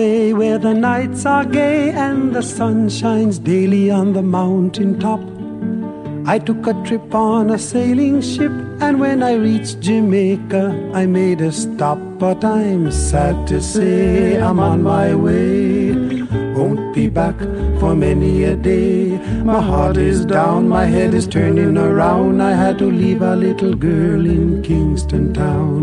way where the nights are gay and the sun shines daily on the mountain top. I took a trip on a sailing ship, and when I reached Jamaica, I made a stop. But I'm sad to say I'm on my way. Won't be back for many a day. My heart is down, my head is turning around. I had to leave a little girl in Kingston town.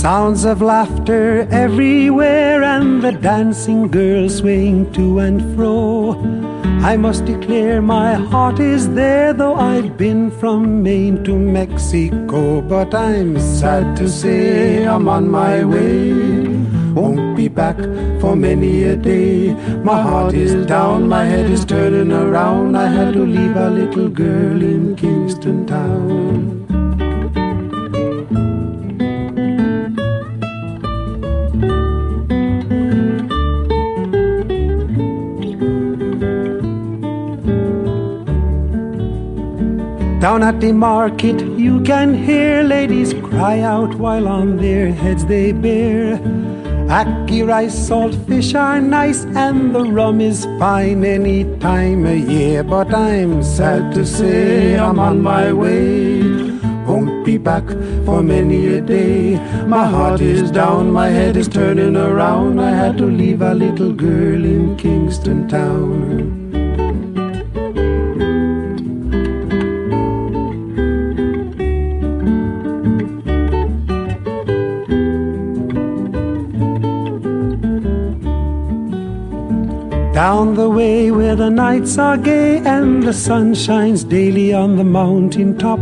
Sounds of laughter everywhere, and the dancing girls swaying to and fro. I must declare my heart is there, though I've been from Maine to Mexico. But I'm sad to say I'm on my way. Won't be back for many a day. My heart is down, my head is turning around. I had to leave a little girl in Kingston town. Down at the market you can hear ladies cry out while on their heads they bear. Ackee rice, salt fish are nice, and the rum is fine any time of year. But I'm sad to say I'm on my way. Won't be back for many a day. My heart is down, my head is turning around. I had to leave a little girl in Kingston town. Down the way where the nights are gay and the sun shines daily on the mountain top,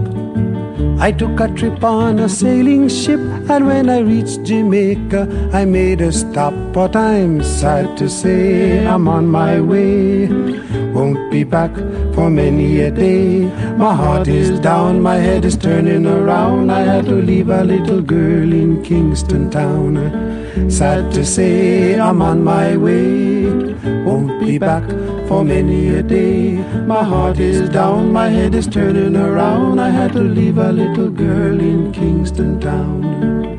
I took a trip on a sailing ship, and when I reached Jamaica, I made a stop. But I'm sad to say I'm on my way. Won't be back for many a day. My heart is down, my head is turning around. I had to leave a little girl in Kingston town. Sad to say I'm on my way. Won't be back for many a day. My heart is down, my head is turning around. I had to leave a little girl in Kingston town.